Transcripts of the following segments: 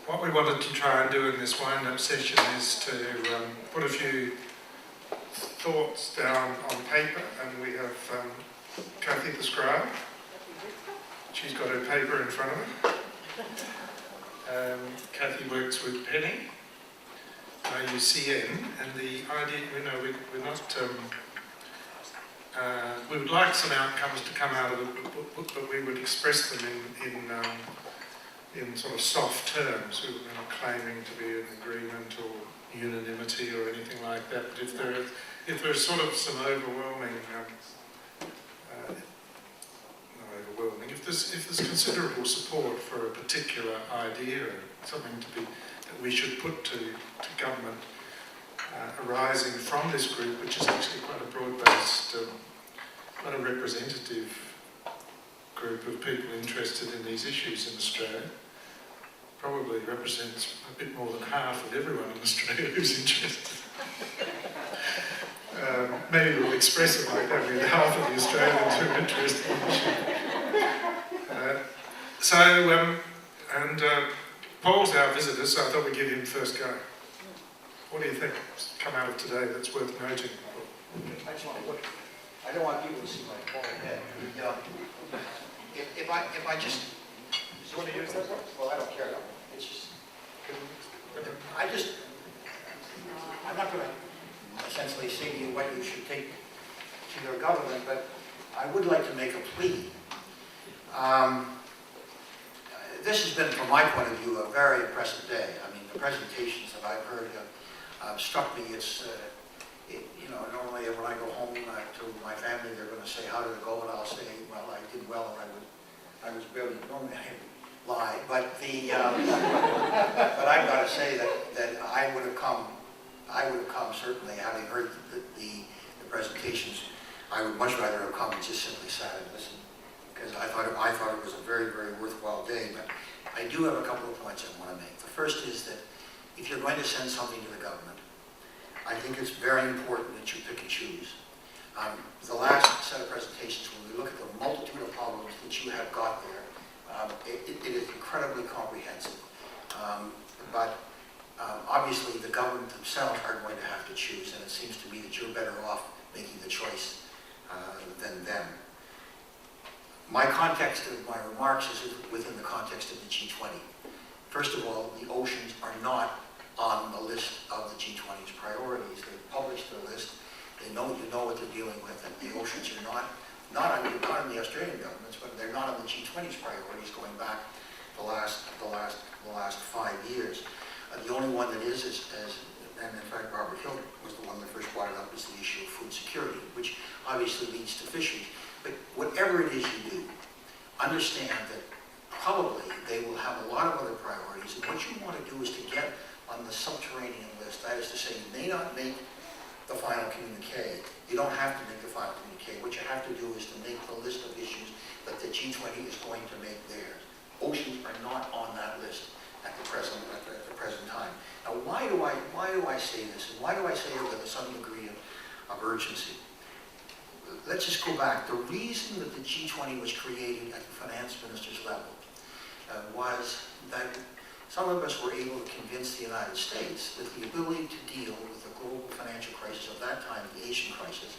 What we wanted to try and do in this wind-up session is to put a few thoughts down on paper, and we have Kathy the scribe. She's got her paper in front of her. Kathy works with Penny, IUCN, and the idea, we're not. We would like some outcomes to come out of the book, but we would express them in sort of soft terms. We're not claiming to be in agreement or unanimity or anything like that. But if there's sort of some overwhelming, if there's considerable support for a particular idea or something that we should put to government, arising from this group, which is actually quite a broad-based, quite a representative group of people interested in these issues in Australia. Probably represents a bit more than half of everyone in Australia who's interested. Maybe we'll express it like that with half of the Australians who are interested in the issue. Paul's our visitor, so I thought we'd give him first go. What do you think has come out of today that's worth noting? I just want to look. I don't want people to see my bald head. If I just. Do you want to use that one? Well, I don't care. It's just. I'm not going to essentially say to you what you should take to your government, but I would like to make a plea. This has been, from my point of view, a very impressive day. I mean, the presentations that I've heard struck me. It's, normally when I go home to my family, they're going to say, how did it go? And I'll say, well, I did well, and I was barely, normally I lie. But but I've got to say that I would have come certainly, having heard the presentations. I would much rather have come and just simply sat and listened, because I thought it was a very, very worthwhile day. But I do have a couple of points I want to make. The first is that if you're going to send something to the government, I think it's very important that you pick and choose. The last set of presentations, when we look at the multitude of problems that you have got there, it is incredibly comprehensive. But obviously the government themselves are going to have to choose, and it seems to me that you're better off making the choice than them. My context of my remarks is within the context of the G20. First of all, the oceans are not on the list of the G20's priorities. They've published their list. You know what they're dealing with, and the oceans are not on the Australian governments, but they're not on the G20's priorities going back the last 5 years. The only one that is, and in fact Robert Hill was the one that first brought it up, is the issue of food security, which obviously leads to fisheries. But whatever it is you do, understand that probably they will have a lot of other priorities, and what you want to do is to get on the subterranean list. That is to say, you may not make the final communique. You don't have to make the final communique. What you have to do is to make the list of issues that the G20 is going to make theirs. Oceans are not on that list at the present time. Now, why do I say this, and why do I say it with some degree of urgency? Let's just go back. The reason that the G20 was created at the finance minister's level was that some of us were able to convince the United States that the ability to deal with the global financial crisis of that time, the Asian crisis,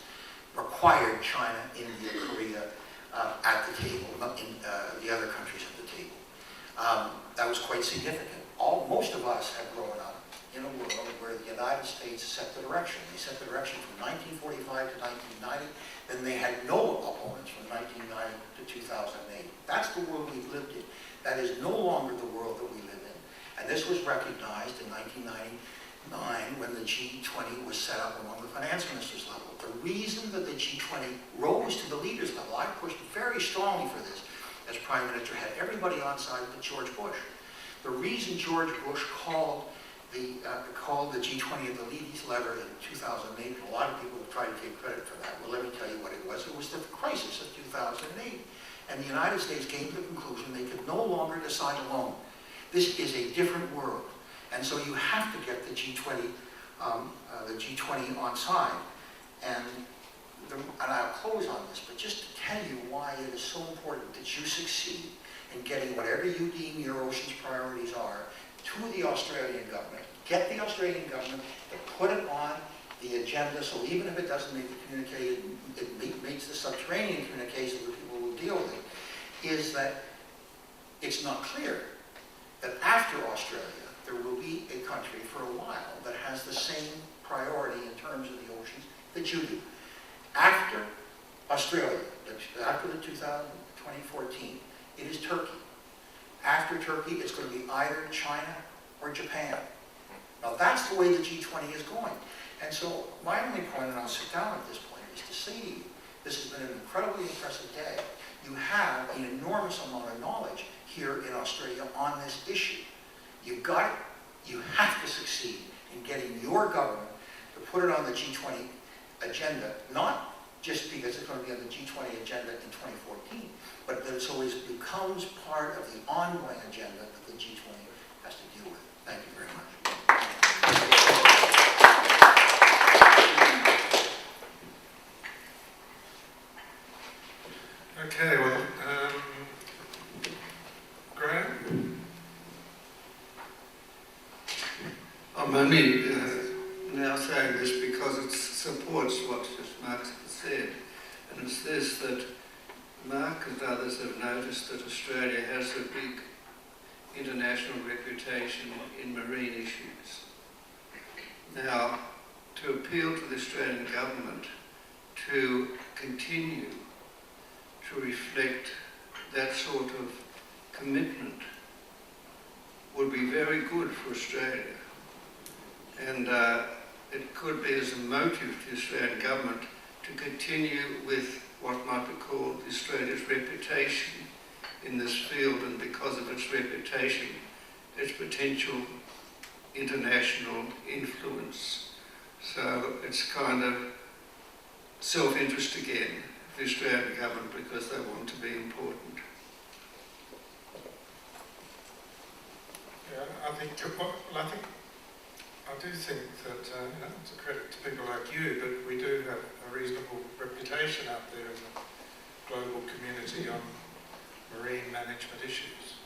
required China, India, Korea at the table, not in the other countries at the table. That was quite significant. Most of us have grown up in a world where the United States set the direction. They set the direction from 1945 to 1990, then they had no opponents from 1990 to 2008. That's the world we've lived in. That is no longer the world that we live in. And this was recognized in 1999 when the G20 was set up among the finance ministers level. The reason that the G20 rose to the leaders level, I pushed very strongly for this as Prime Minister, had everybody on side with George Bush. The reason George Bush called the G20 at the leaders level in 2008, and a lot of people have tried to take credit for that. Well, let me tell you what it was. It was the crisis of 2008. And the United States came to the conclusion they could no longer decide alone. This is a different world. And so you have to get the G20 on side. And I'll close on this, but just to tell you why it is so important that you succeed in getting whatever you deem your ocean's priorities are to the Australian government, get the Australian government to put it on the agenda, so even if it doesn't make the communique, it meets the subterranean communiques that the people will deal with it, is that it's not clear that after Australia, there will be a country for a while that has the same priority in terms of the oceans that you do. After Australia, after the 2014, it is Turkey. After Turkey, it's going to be either China or Japan. Now that's the way the G20 is going. And so my only point, and I'll sit down at this point, is to say to you, this has been an incredibly impressive day. You have an enormous amount of knowledge here in Australia on this issue. You've got it. You have to succeed in getting your government to put it on the G20 agenda, not just because it's going to be on the G20 agenda in 2014, but that it always becomes part of the ongoing agenda that the G20 has to deal with. Thank you very much. Okay, well, Graham? I'm only now saying this because it supports what Mark has said, and it's this, that Mark and others have noticed that Australia has a big international reputation in marine issues. Now, to appeal to the Australian government to continue to reflect that sort of commitment would be very good for Australia. And it could be as a motive to the Australian government to continue with what might be called Australia's reputation in this field, and because of its reputation, its potential international influence. So it's kind of self-interest again for the Australian government because they want to be important. Yeah, I do think that it's a credit to people like you, but we do have a reasonable reputation out there in the global community on marine management issues.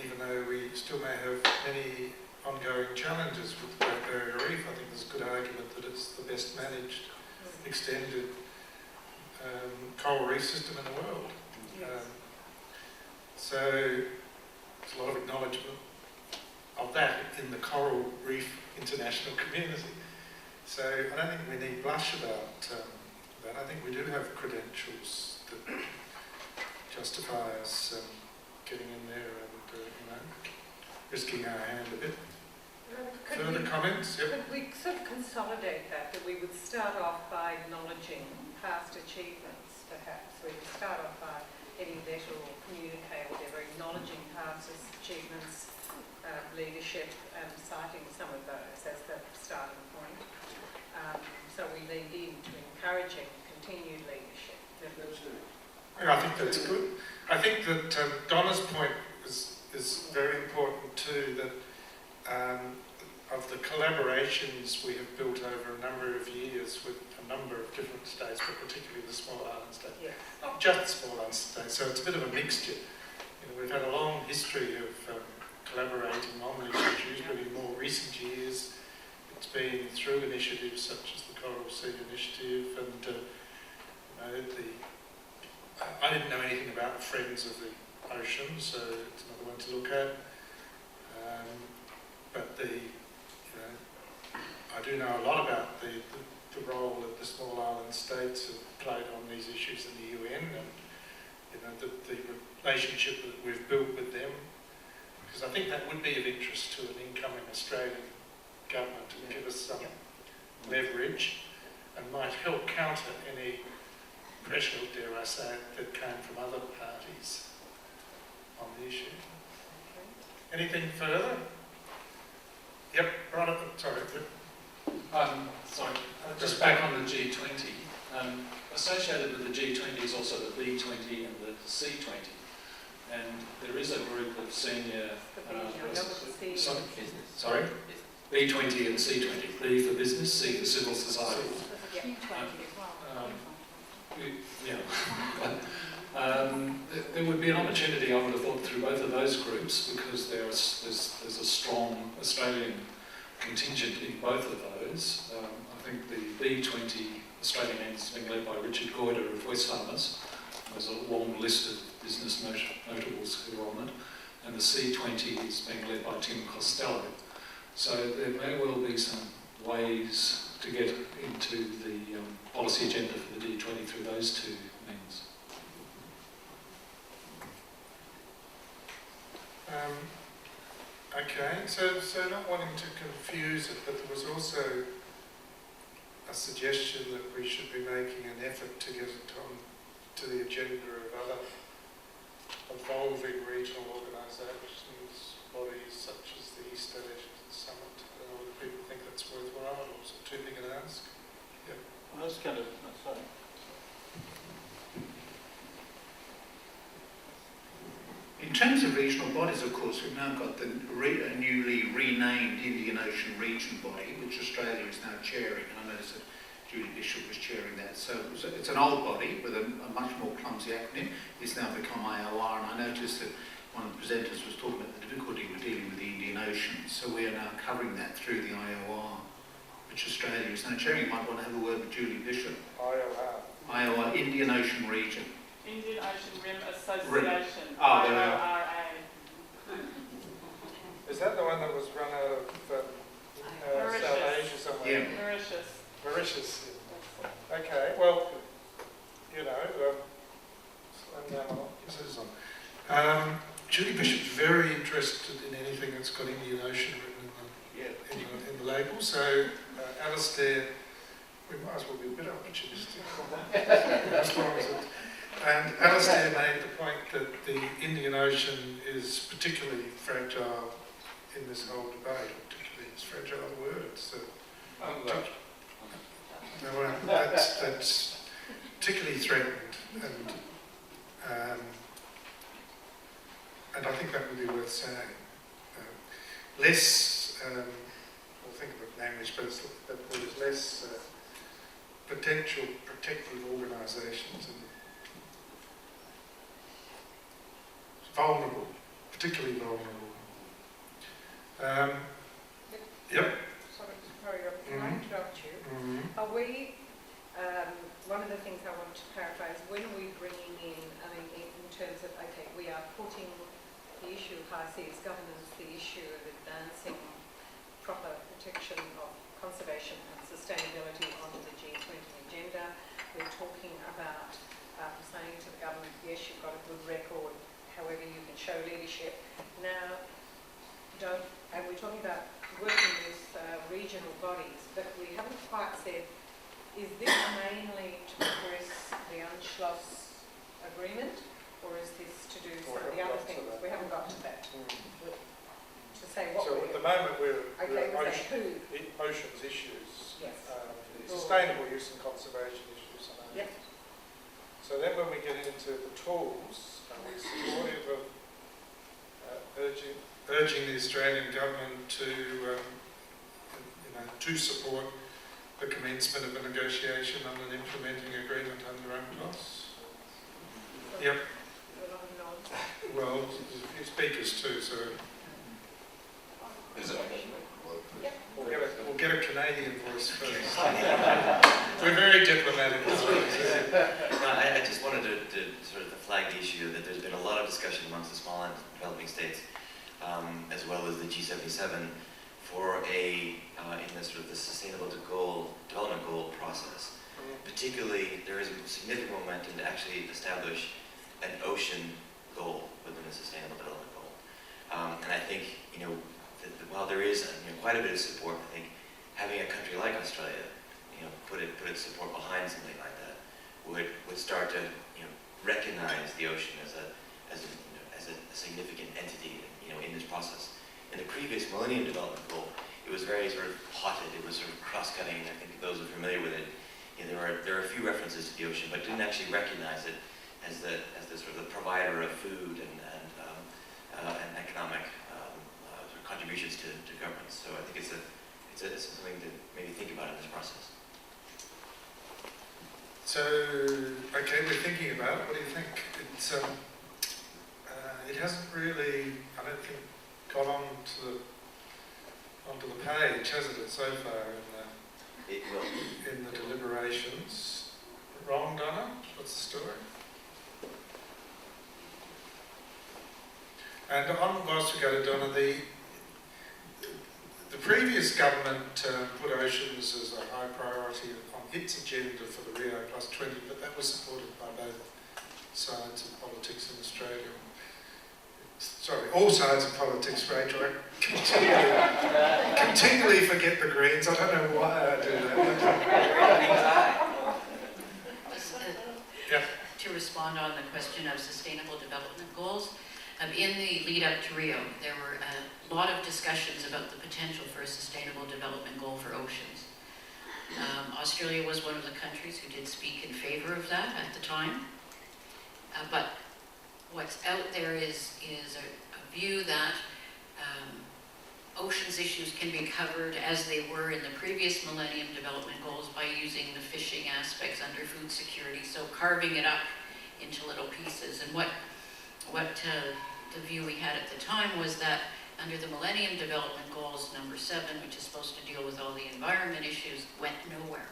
Even though we still may have many ongoing challenges with the Great Barrier Reef, I think there's a good argument that it's the best managed, extended coral reef system in the world. Yes. So there's a lot of acknowledgement of that in the coral reef international community. So I don't think we need blush about that. I think we do have credentials that justify us getting in there and risking our hand a bit. Further comments? Yep. Could we sort of consolidate that we would start off by acknowledging past achievements, perhaps? We would start off by any letter or communique or whatever, acknowledging past achievements, leadership, and citing some of those as the starting point. So we lead into encouraging continued leadership. Yeah, I think that's good. I think that Donna's point is very important too, that of the collaborations we have built over a number of years with a number of different states, but particularly the small island states. Yes. Not just the small island states, so it's a bit of a mixture. We've had a long history of collaborating on these issues, but in more recent years it's been through initiatives such as the Coral Sea Initiative, and I didn't know anything about Friends of the Ocean, so it's another one to look at. But I do know a lot about the role that the small island states have played on these issues in the UN, and the relationship that we've built with them, because I think that would be of interest to an incoming Australian government and give us some leverage and might help counter any pressure, dare I say, that came from other parties on the issue. Anything further? Yep, right up, sorry. Sorry, just back on the G20. Associated with the G20 is also the B20 and the C20. And there is a group of senior... sorry? B20 and C20. B for business, C for civil society. There would be an opportunity, I would have thought, through through both of those groups because there's a strong Australian contingent in both of those. I think the B20 Australian end is being led by Richard Goyder of Wesfarmers. There's a long list of business notables who are on it. And the C20 is being led by Tim Costello. So there may well be some ways to get into the policy agenda for the D20 through those two means. Okay, so not wanting to confuse it, but there was also a suggestion that we should be making an effort to get it on to the agenda of other evolving regional organisations, bodies such as the East Asia Summit. I don't know whether people think that's worthwhile or is it too big an ask? Well, that's kind of, sorry. In terms of regional bodies, of course, we've now got the newly renamed Indian Ocean Region body, which Australia is now chairing. And I noticed that Julie Bishop was chairing that. So it's an old body with a much more clumsy acronym. It's now become IOR, and I noticed that one of the presenters was talking about the difficulty with dealing with the Indian Ocean. So we are now covering that through the IOR, which Australia is now chairing. You might want to have a word with Julie Bishop. IOR, Indian Ocean Region. Indian Ocean Rim Association, Oh, there we are. IORA. Is that the one that was run out of Mauritius. South Asia somewhere? Yeah. Mauritius. Mauritius. Okay, well, you know, Julie Bishop's very interested in anything that's got Indian Ocean written in the label, so Alistair, we might as well be a bit opportunistic. As long as it, and Alistair made the point that the Indian Ocean is particularly fragile in this whole debate, particularly, it's fragile a word, it's that's particularly threatened, and I think that would be worth saying. Less, we'll think of it in English, but there's less potential protective organisations and vulnerable, particularly vulnerable. Yep. Sorry, can I interrupt you? Mm-hmm. Are we, one of the things I want to clarify is when are we bringing in, I mean, in terms of, okay, we are putting the issue of high seas governance, the issue of advancing proper protection of conservation and sustainability onto the G20 agenda. We're talking about saying to the government, yes, you've got a good record, however you can show leadership. Now, and we're talking about working with regional bodies, but we haven't quite said, is this mainly to progress the Anschluss agreement, or is this to do some of the other things? We haven't got to that. To say what So at the moment we're oceans issues, yes. The sustainable use and conservation issues. Yep. So then when we get into the tools, we're supportive of urging the Australian government to support the commencement of a negotiation on an implementing agreement under UNCLOS. Yep. Well, there's a few speakers too, so we'll get a Canadian voice first. We're very diplomatic. I just wanted to sort of flag the issue that there's been a lot of discussion amongst the small and developing states, as well as the G77, for in the sort of the sustainable development goal process. Particularly, there is significant momentum to actually establish an ocean goal within the sustainable development goal. And I think, that while there is quite a bit of support, I think having a country like Australia, put its support behind something like that would start to recognize the ocean as a significant entity in this process. In the previous Millennium Development Goal, it was very sort of potted. It was sort of cross-cutting. I think those who are familiar with it, there are a few references to the ocean, but didn't actually recognize it as the sort of the provider of food and economic sort of contributions to governments. So I think it's something to maybe think about in this process. So, okay, we're thinking about it. What do you think? It hasn't really, I don't think, got onto the page, hasn't it, so far It will. in the deliberations. Wrong, Donna? What's the story? And whilst we go to Donna, the previous government put oceans as a high priority on its agenda for the Rio +20, but that was supported by both sides of politics in Australia. Sorry, all sides of politics, Rachel. I continually forget the Greens. I don't know why I do that. Yeah. To respond on the question of sustainable development goals, in the lead up to Rio, there were a lot of discussions about the potential for a sustainable development goal for oceans. Australia was one of the countries who did speak in favor of that at the time. But what's out there is a view that oceans issues can be covered as they were in the previous Millennium Development Goals by using the fishing aspects under food security, so carving it up into little pieces. And what the view we had at the time was that under the Millennium Development Goals number 7, which is supposed to deal with all the environment issues, went nowhere.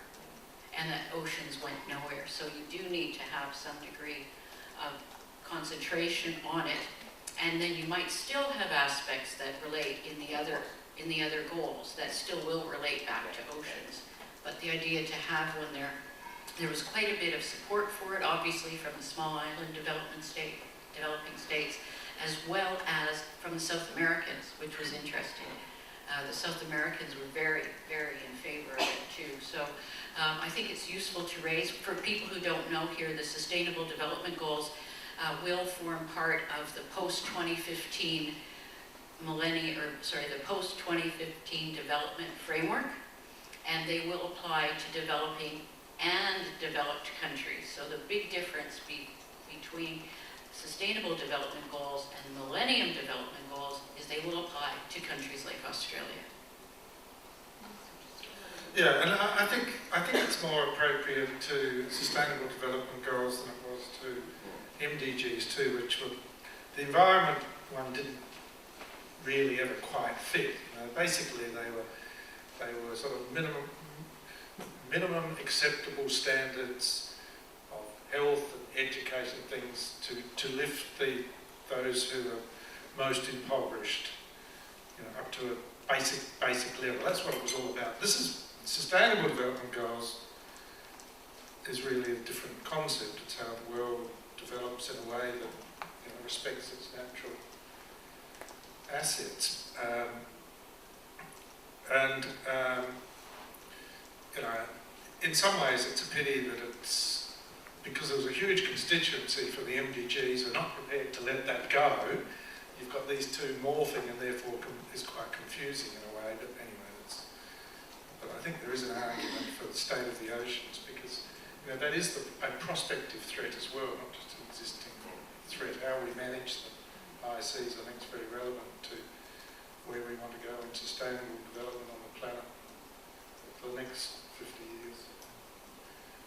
And that oceans went nowhere. So you do need to have some degree of concentration on it. And then you might still have aspects that relate in the other goals that still will relate back to oceans. But the idea to have one there was quite a bit of support for it, obviously from the small island developing states, as well as from the South Americans, which was interesting. The South Americans were very, very in favor of it too. So I think it's useful to raise, for people who don't know here, the Sustainable Development Goals will form part of the post-2015 the post-2015 development framework, and they will apply to developing and developed countries. So the big difference between Sustainable Development Goals and Millennium Development Goals is they will apply to countries like Australia. Yeah, and I think it's more appropriate to Sustainable Development Goals than it was to MDGs too, which were, the environment one didn't really ever quite fit. Basically, they were sort of minimum acceptable standards of health and education, things to lift those who are most impoverished, up to a basic level. That's what it was all about. This is Sustainable Development Goals is really a different concept. It's how the world develops in a way that respects its natural assets. In some ways it's a pity that it's, because there was a huge constituency for the MDGs who are not prepared to let that go. You've got these two morphing and therefore it's quite confusing in a way, but anyway, but I think there is an argument for the state of the oceans because that is a prospective threat as well, not just an existing threat. How we manage the high seas, I think, is very relevant to where we want to go in sustainable development on the planet for the next 50 years.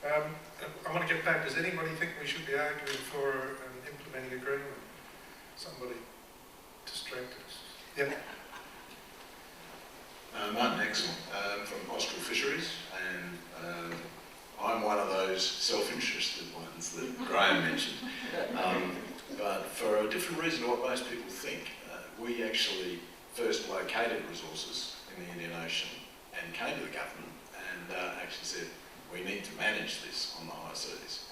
I want to get back. Does anybody think we should be arguing for an implementing agreement? Somebody distracted us. Yeah. Martin Axel from Austral Fisheries, and I'm one of those self-interested ones that Graham mentioned. But for a different reason to what most people think, we actually first located resources in the Indian Ocean and came to the government and actually said, we need to manage this on the high seas.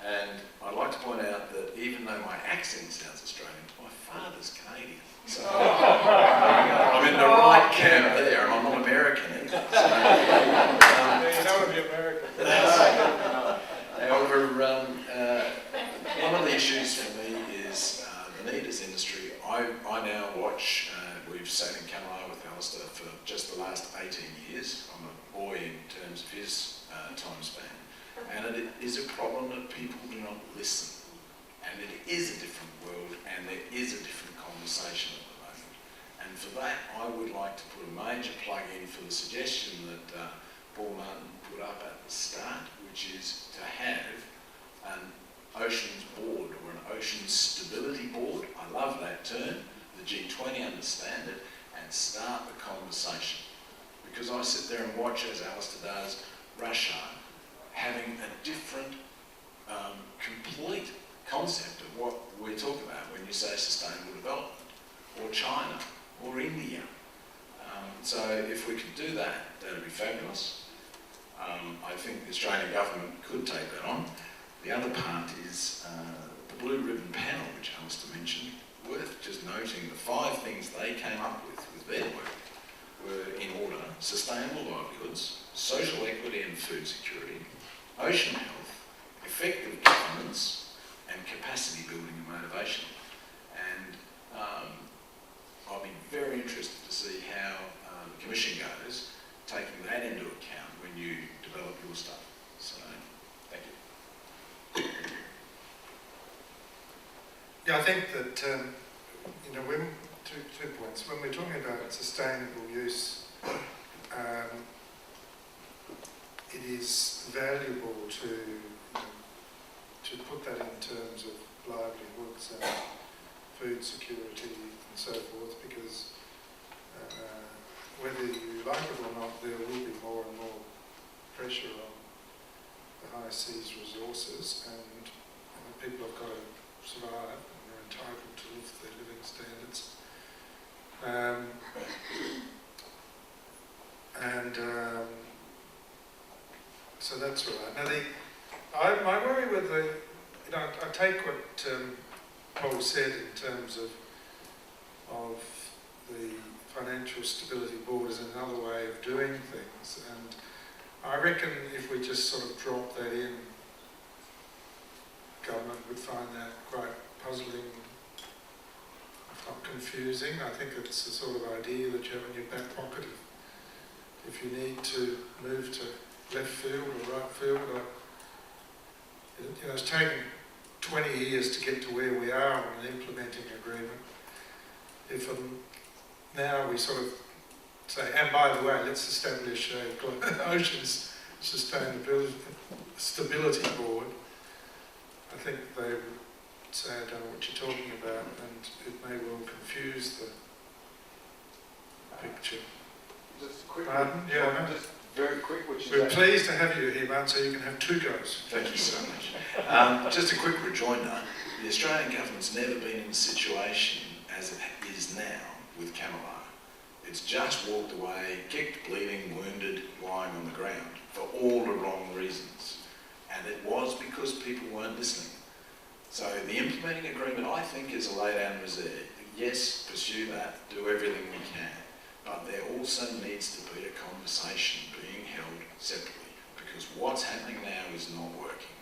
And I'd like to point out that even though my accent sounds Australian, my father's Canadian. So I'm in the right camp there, and I'm not American either. So, you don't want to be American. However, one of the issues for me is the need as industry. I now watch, we've sat in Kamala with Alistair for just the last 18 years. I'm a boy in terms of his time span. And it is a problem that people do not listen. And it is a different world, and there is a different conversation at the moment. And for that, I would like to put a major plug in for the suggestion that Paul Martin put up at the start, which is to have oceans board or an oceans stability board. I love that term. The G20 understand it and start the conversation. Because I sit there and watch, as Alistair does, Russia having a different, complete concept of what we're talking about when you say sustainable development, or China, or India. So if we could do that, that'd be fabulous. I think the Australian government could take that on. The other part is the Blue Ribbon panel, which Alistair mentioned, worth just noting the 5 things they came up with their work were in order: sustainable livelihoods, social equity and food security, ocean health, effective governance, and capacity building and motivation. And I'll be very interested to see how the Commission goes, taking that into account when you develop your stuff. So, thank you. Yeah, I think that, when, two points. When we're talking about sustainable use, it is valuable to put that in terms of livelihoods and food security and so forth, because whether you like it or not, there will be more and more pressure on the high seas resources, and people have got to survive and are entitled to live their living standards. So that's right. Now, my worry with I take what Paul said in terms of the Financial Stability Board as another way of doing things, and I reckon if we just sort of drop that in, government would find that quite puzzling, if not confusing. I think it's the sort of idea that you have in your back pocket if you need to move to left field or right field. It's taken 20 years to get to where we are on an implementing agreement. If now we sort of say, and by the way, let's establish an Oceans Stability Board, I think they would say, I don't know what you're talking about, and it may well confuse the picture. Just quick. Pardon? Yeah, just very quick, which is... We're pleased to have you here, Martin, so you can have 2 goes. Thank you so much. Just a quick rejoinder. The Australian government's never been in a situation as it is now with Camelot. It's just walked away, kicked, bleeding, wounded, lying on the ground for all the wrong reasons. And it was because people weren't listening. So the implementing agreement, I think, is a lay down reserve. Yes, pursue that, do everything we can. But there also needs to be a conversation being held separately, because what's happening now is not working.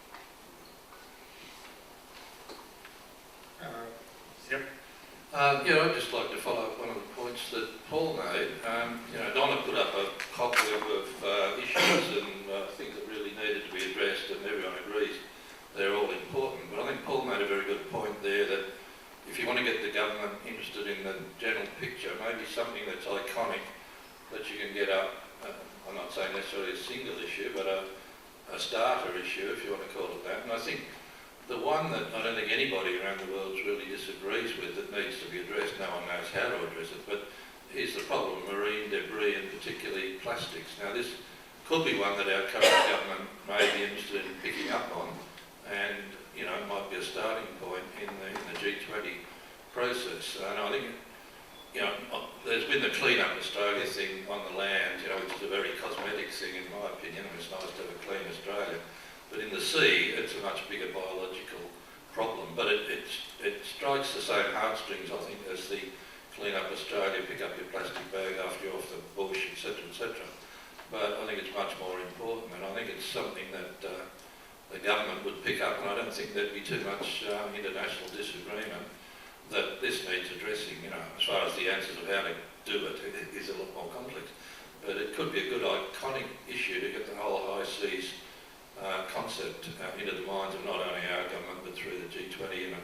Yep. I'd just like to follow up one of the points that Paul made. Donna put up a copy of issues and things that really needed to be addressed, and everyone agrees they're all important. But I think Paul made a very good point there that if you want to get the government interested in the general picture, maybe something that's iconic that you can get up, I'm not saying necessarily a single issue, but a starter issue, if you want to call it that. And I think the one that I don't think anybody around the world really disagrees with that needs to be addressed, no one knows how to address it, but is the problem of marine debris and particularly plastics. Now this could be one that our current government may be interested in picking up on, and it might be a starting point in the G20 process. And I think there's been the Clean Up Australia thing on the land, which is a very cosmetic thing in my opinion. It's nice to have a clean Australia. But in the sea, it's a much bigger biological problem. But it strikes the same heartstrings, I think, as the Clean Up Australia, pick up your plastic bag after you're off the bush, etc., etc. But I think it's much more important, and I think it's something that the government would pick up, and I don't think there'd be too much international disagreement that this needs addressing. As far as the answers of how to do it is a lot more complex. But it could be a good iconic issue to get the whole high seas concept into the minds of not only our government but through the G20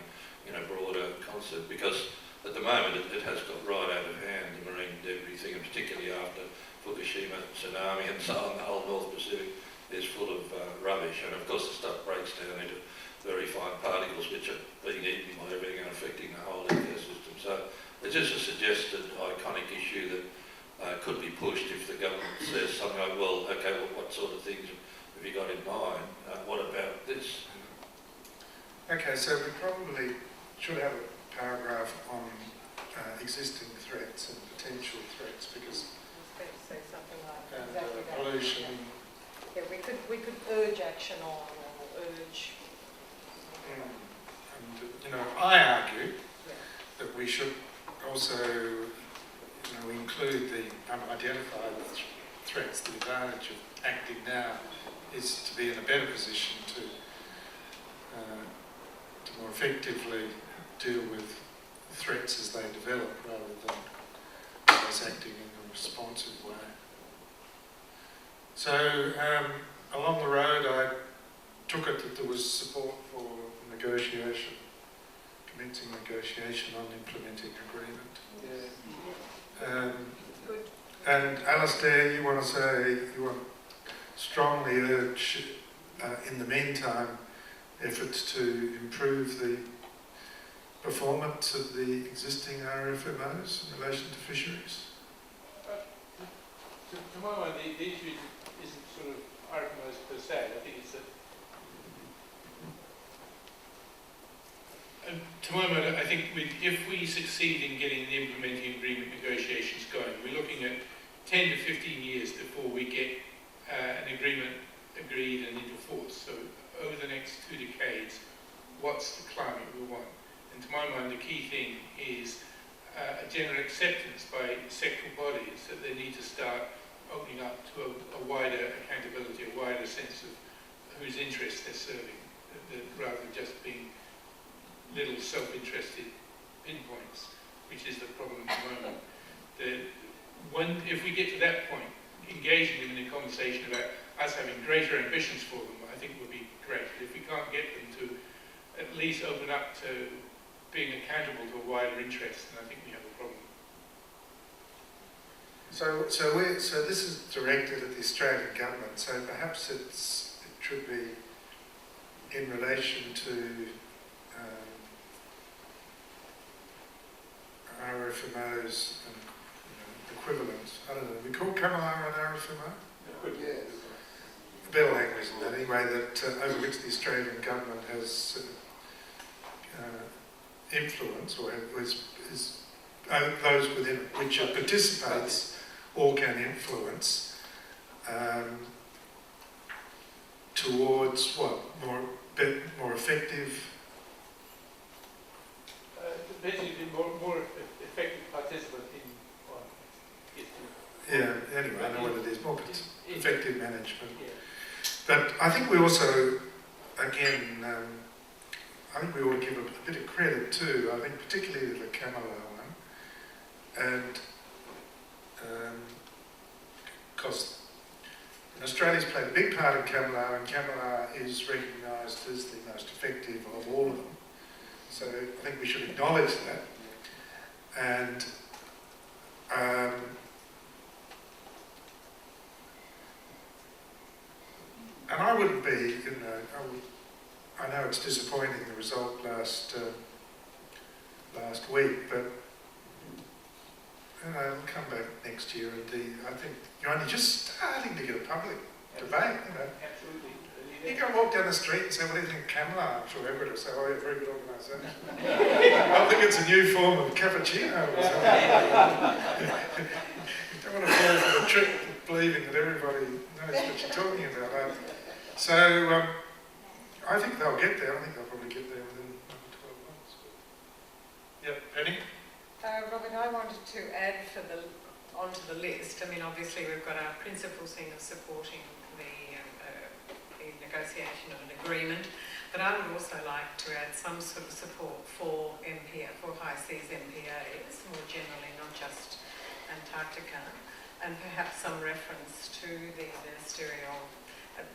in a broader concept, because at the moment it has got right out of hand, the marine debris thing, and particularly after Fukushima tsunami and so on, the whole North Pacific is full of rubbish, and of course the stuff breaks down into very fine particles which are being eaten by everything and affecting the whole ecosystem. So it's just a suggested iconic issue that could be pushed if the government says something like, well, okay, well, what sort of things have you got in mind? What about this? Okay, so we probably should have a paragraph on existing threats and potential threats, because I was going to say something like and, exactly that. pollution. Yeah, we could urge action on, or urge. And I argue Yeah. that we should also include the unidentified threats. The advantage of acting now is to be in a better position to more effectively deal with threats as they develop, rather than always acting in a responsive way. So along the road, I took it that there was support for negotiation, commencing negotiation on implementing agreement. Good. And Alistair, you want to strongly urge, in the meantime, efforts to improve the performance of the existing RFMOs in relation to fisheries? To my mind, the issue isn't sort of RFMOs per se. I think it's that. To my mind, I think if we succeed in getting the implementing agreement negotiations going, we're looking at 10 to 15 years before we get an agreement agreed and into force. So over the next 2 decades, what's the climate we want? And to my mind, the key thing is a general acceptance by sectoral bodies that they need to start opening up to a wider accountability, a wider sense of whose interests they're serving, rather than just being little self-interested pinpoints, which is the problem at the moment. If we get to that point, engaging them in a conversation about us having greater ambitions for them, I think would be great. If we can't get them to at least open up to being accountable to a wider interest, then I think we have a problem. So this is directed at the Australian government. So perhaps it should be in relation to RFMOs and equivalents. I don't know. We call Kamilar an RFMO? Yeah. A better language than that, anyway. That over which the Australian government has influence, or is those within it, which it participates or can influence towards what more effective. Basically, more effective participant in Yeah, anyway, I know what it is, more effective management. Yeah. But I think we also, again, I think we ought to give a bit of credit too, I think particularly the Kamilar one, and because Australia's played a big part in Kamilar, and Kamilar is recognised as the most effective of all of them. So I think we should acknowledge that. And I wouldn't be, I know it's disappointing, the result last week, but it'll come back next year. And I think you're only just starting to get a public debate. Absolutely. You can walk down the street and say, what do you think of Kamilar? I'm sure everybody will say, oh, yeah, very good organisation. I think it's a new form of cappuccino or something. You don't want to fall for the trick of believing that everybody knows what you're talking about. So I think they'll get there. I think they'll probably get there within 12 months. Yep, Penny? Robert, I wanted to add onto the list. I mean, obviously we've got our principal thing of supporting the negotiation of an agreement, but I would also like to add some sort of support for high seas MPAs, more generally, not just Antarctica, and perhaps some reference to the ministerial.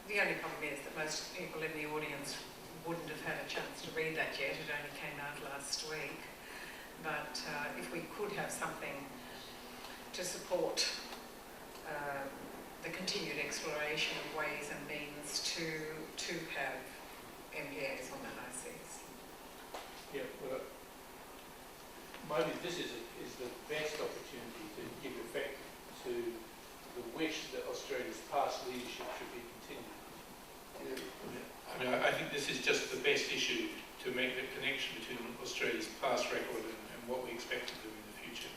The only problem is that most people in the audience wouldn't have had a chance to read that yet. It only came out last week. But if we could have something to support the continued exploration of ways and means to have MPAs on the high seas. Yeah, well, maybe this is the best opportunity to give effect to the wish that Australia's past leadership should be continued. I mean, I think this is just the best issue to make the connection between Australia's past record and what we expect to do in the future.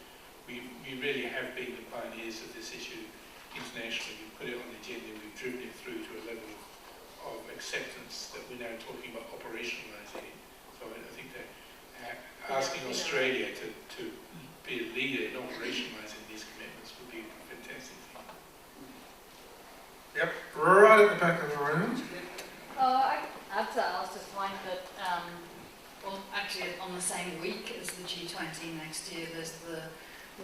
We really have been the pioneers of this issue internationally. We put it on the agenda, we've driven it through to a level of acceptance that we're now talking about operationalising it. So I think that asking Australia to be a leader in operationalising these commitments would be a fantastic thing. Yep, right at the back of the room. I have to ask this point that, well, actually on the same week as the G20 next year, there's the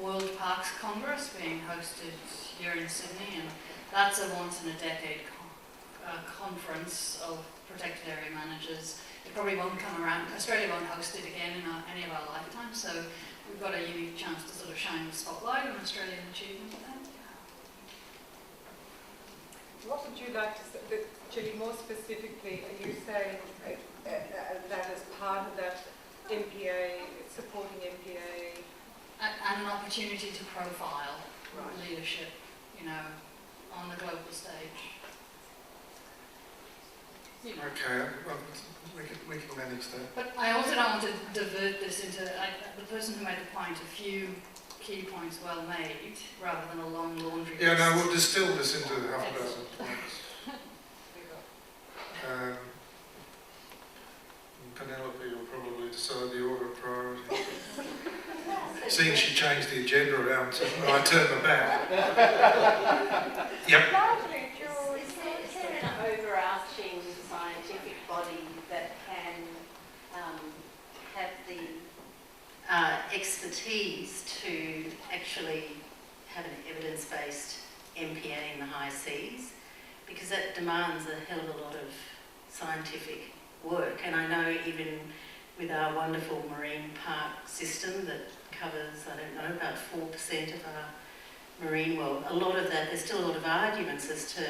World Parks Congress being hosted here in Sydney, and that's a once-in-a-decade conference of protected area managers. It probably won't come around. Australia won't host it again in any of our lifetimes, so we've got a unique chance to sort of shine the spotlight on Australian achievement there. What would you like to say, Julie, more specifically, are you saying that as part of that MPA, supporting MPA? And an opportunity to profile Right. leadership, you know, on the global stage. You know. Okay, well, we can manage that. But I also don't want to divert this into, the person who made the point, a few key points well made, rather than a long laundry list. Yeah, no, we'll distill this into half a dozen points. Penelope will probably decide the order of priority. Seeing she changed the agenda around, so I turned my back. Yep. Largely, Julie. Is there an overarching scientific body that can have the expertise to actually have an evidence-based MPA in the high seas? Because that demands a hell of a lot of scientific work, and I know even with our wonderful marine park system that covers, I don't know, about 4% of our marine world, a lot of that, there's still a lot of arguments as to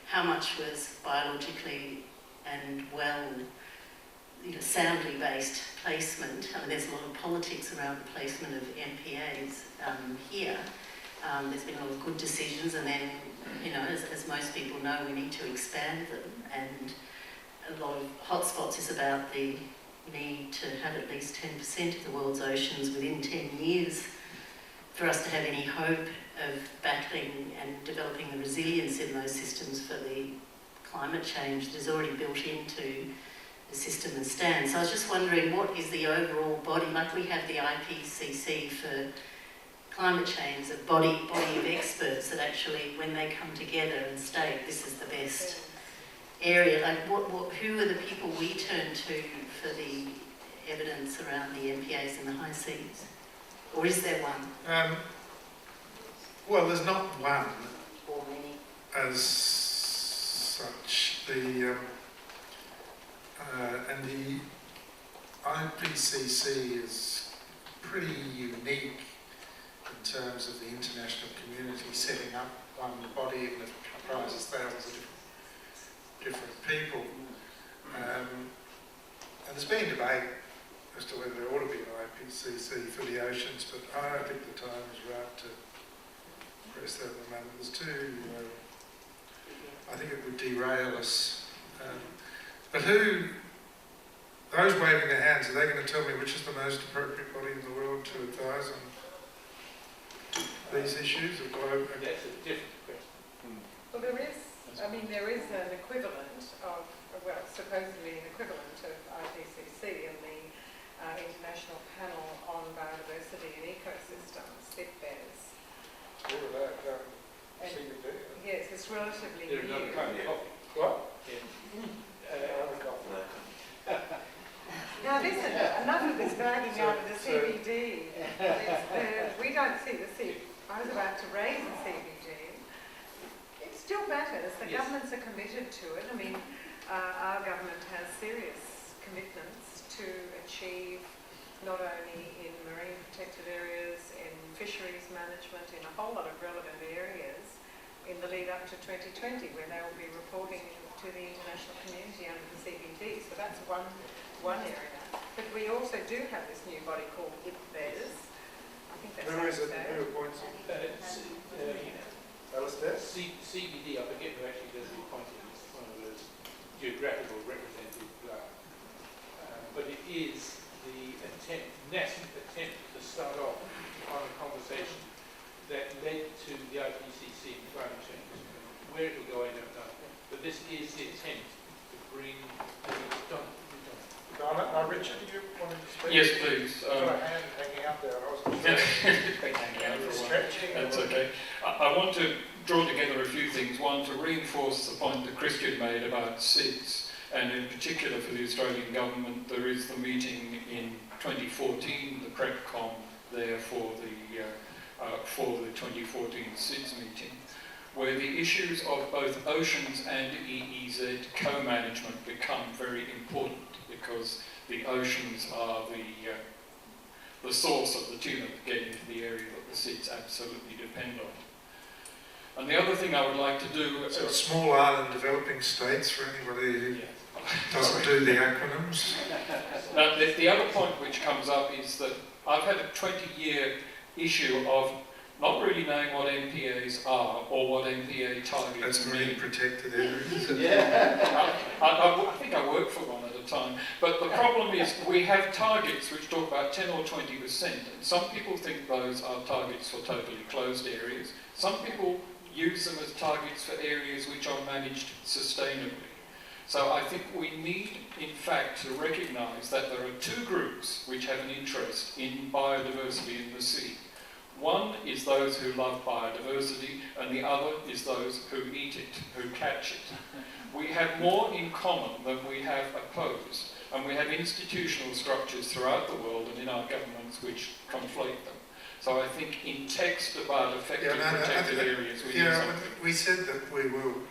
how much was biologically and soundly based placement. I mean, there's a lot of politics around the placement of MPAs here. There's been a lot of good decisions, and then, as most people know, we need to expand them, and a lot of hotspots is about the need to have at least 10% of the world's oceans within 10 years for us to have any hope of battling and developing the resilience in those systems for the climate change that is already built into the system and stands. So I was just wondering, what is the overall body, like we have the IPCC for climate change, a body of experts that actually, when they come together and state this is the best area, like who are the people we turn to for the evidence around the MPAs in the high seas? Or is there one? Well, there's not one Or many? as such. And the IPCC is pretty unique in terms of the international community setting up one body, even if it comprises thousands of different people. And there's been debate as to whether there ought to be an IPCC for the oceans, but I don't think the time is right to press that at the moment. There's too, I think it would derail us. But those waving their hands, are they going to tell me which is the most appropriate body in the world to advise on these issues of global? That's a different question. Well, there is an equivalent of, well, supposedly an equivalent of IPCC in the International Panel on Biodiversity and Ecosystems, IPBES. All of that, And CBD. yes, it's relatively There's another new. kind of coffee. What? Now listen, enough of this bagging out of the CBD. We don't see the CBD. I was about to raise the CBD. It still matters. The Yes. governments are committed to it. I mean, our government has serious commitments to achieve not only in marine protected areas, in fisheries management, in a whole lot of relevant areas, in the lead up to 2020, where they will be reporting to the international community under the CBD. So that's one area. But we also do have this new body called IPCC. I think that's Who is it? how Who appoints it? Alistair? CBD, I forget who actually does the appointing, it's one of those geographical representative, but it is the nascent attempt to start off on a conversation that led to the IPCC and climate change. Where it will go, I don't know. But this is the attempt to bring Donna, Richard, do you want to speak? Yes, please. I've got a hand hanging up there. I wasn't sure. Stretching. That's okay. I want to draw together a few things. One, to reinforce the point that Christian made about SIDS, and in particular for the Australian government, there is the meeting in 2014, the PrepCom there for the 2014 SIDS meeting, where the issues of both oceans and EEZ co-management become very important, because the oceans are the source of the tuna that get into the area that the SIDS absolutely depend on. And the other thing I would like to do... So small island developing states, for anybody who doesn't do the acronyms. Now, the other point which comes up is that I've had a 20-year issue of not really knowing what MPAs are or what MPA targets That's marine protected areas. I think I worked for one at a time. But the problem is we have targets which talk about 10 or 20%. And some people think those are targets for totally closed areas. Some people use them as targets for areas which are managed sustainably. So I think we need, in fact, to recognise that there are two groups which have an interest in biodiversity in the sea. One is those who love biodiversity, and the other is those who eat it, who catch it. We have more in common than we have opposed, and we have institutional structures throughout the world and in our governments which conflate them. So I think in text about effective protected areas, we need something. We said that we will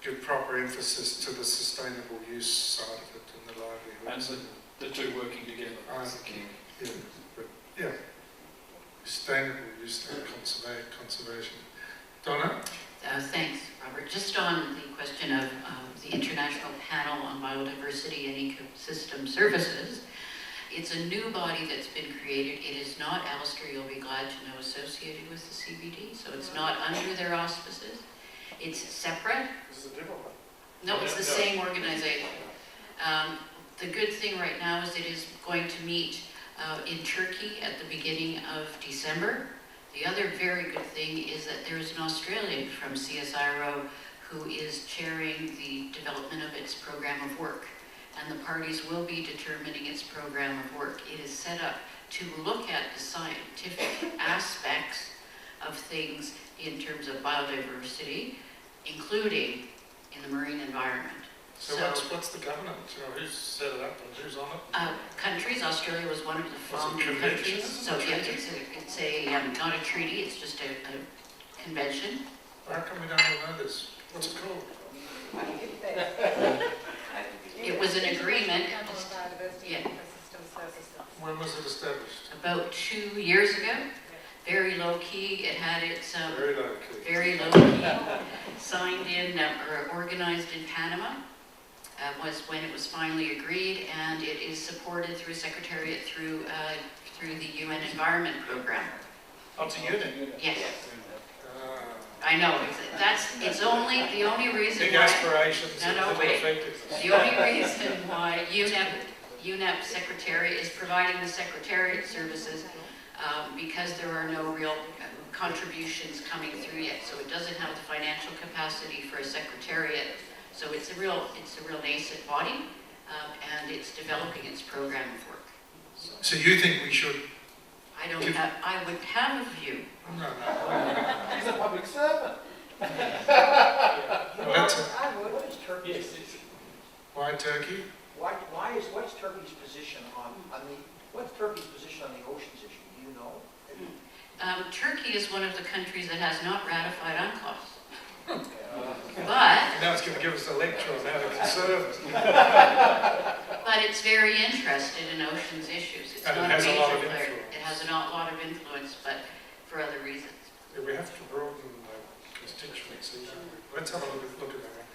give proper emphasis to the sustainable use side of it and the livelihoods. And the two working together. I think, yeah, but yeah. Sustainable use and conservation. Donna? Thanks, Robert. Just on the question of the International Panel on Biodiversity and Ecosystem Services, it's a new body that's been created. It is not, Alistair, you'll be glad to know, associated with the CBD, so it's not under their auspices. It's separate. This is a different one. No, it's the same organization. The good thing right now is it is going to meet in Turkey at the beginning of December. The other very good thing is that there is an Australian from CSIRO who is chairing the development of its program of work. And the parties will be determining its program of work. It is set up to look at the scientific aspects of things in terms of biodiversity, including in the marine environment. So what's the governance? Who's set it up and who's on it? Countries. Australia was one of the founding countries. So yeah, it's not a treaty. It's just a convention. How come we don't all know this? What's it called? It was an agreement. Yeah. When was it established? About 2 years ago. Very low key. It had its Very low key. Signed in or organized in Panama. Was when it was finally agreed, and it is supported through a secretariat through the UN Environment Program. Oh, to UN? Yes. I know. It's only the only reason. Big why, aspirations. No, wait. The only reason why UNEP Secretariat is providing the secretariat services because there are no real contributions coming through yet. So it doesn't have the financial capacity for a secretariat. So it's a real nascent body, and it's developing its program of work. So you think we should? I would have a view. No. He's a public servant. Well, I would. What is Turkey? Yes, why Turkey? What's Turkey's position on what's Turkey's position on the oceans issue? Do you know? Turkey is one of the countries that has not ratified UNCLOS. But now it's going to give us a lecture on how to conserve it. But it's very interested in oceans issues. It's And not it has a lot of major player. influence. It has a lot of influence, but for other reasons. Yeah, we have to broaden the constituency. Let's have a look at that.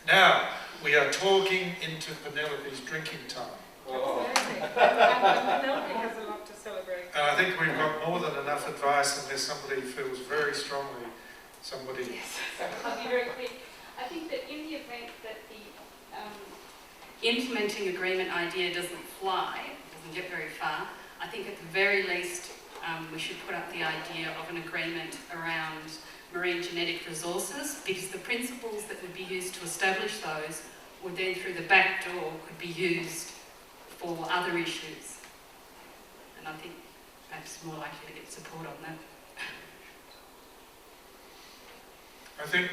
Now, we are talking into Penelope's drinking time. Absolutely. And Penelope has a lot to celebrate. And I think we've got more than enough advice unless somebody feels very strongly, somebody... Yes, I'll be very quick. I think that in the event that the implementing agreement idea doesn't fly, doesn't get very far, I think at the very least we should put up the idea of an agreement around marine genetic resources, because the principles that would be used to establish those would then through the back door could be used for other issues. And I think perhaps more likely to get support on that. I think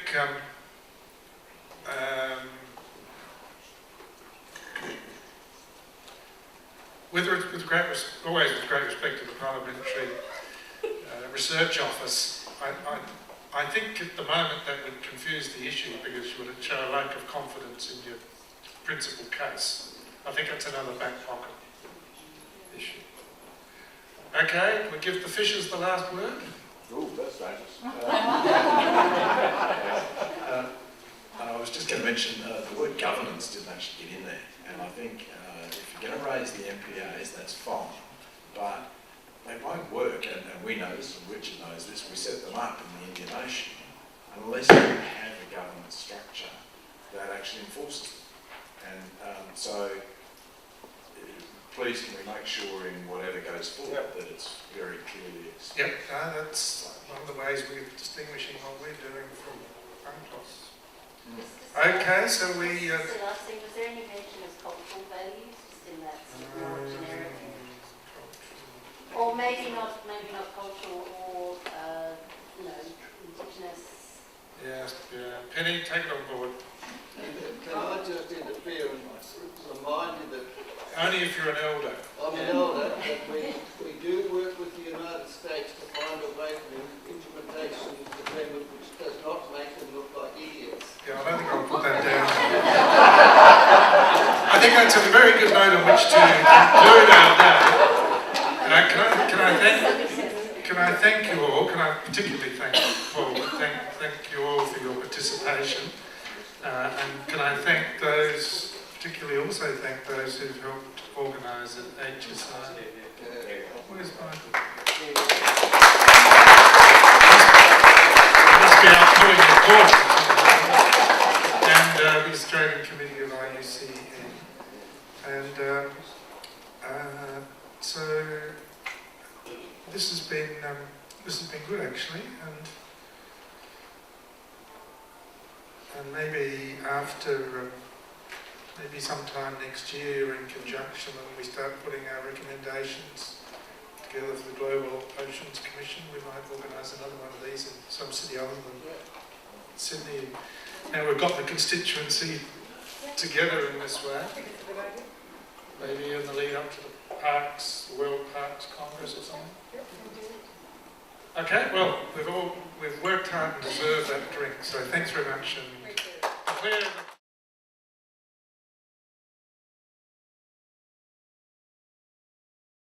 always with great respect to the Parliamentary Research Office, I think at the moment that would confuse the issue because you would show a lack of confidence in your principal case. I think that's another back pocket issue. Okay, we give the fishers the last word. Oh, that's dangerous. I was just going to mention the word governance didn't actually get in there, and I think if you're going to raise the MPAs, that's fine, but they won't work, and we know this, and Richard knows this, we set them up in the Indian Ocean, unless you have a governance structure that actually enforces them. And so, please can we make sure in whatever goes forward that it's very clearly explained. Yep, no, that's one of the ways we're distinguishing what we're doing from UNCLOS. Okay, so we... Just the last thing, was there any mention of cultural values, just in that more generic? Or maybe not cultural, or, indigenous. Yes, yeah. Penny, take it on board. Can I just interfere and remind you that Only if you're an elder. I'm an elder, that we do work with the United States to find a way for implementation agreement which does not make them look like idiots. Yeah, I don't think I'll put that down. I think that's a very good note on which to conclude our day. Can I thank you all? Can I particularly thank Paul? Thank you all for your participation. And can I particularly also thank those who've helped organise at HSI. Where's Michael? Must be out pulling the cord. And the Australian Committee of IUCN. And so this has been good actually, and maybe after maybe sometime next year in conjunction when we start putting our recommendations together for the Global Oceans Commission, we might organise another one of these in some city other than Sydney. Now we've got the constituency together in this way. I think it's a good idea. Maybe in the lead up to the World Parks Congress or something. Yep, we'll do it. Okay, well, we've worked hard and deserved that drink, so thanks very much and Appreciate it. declare the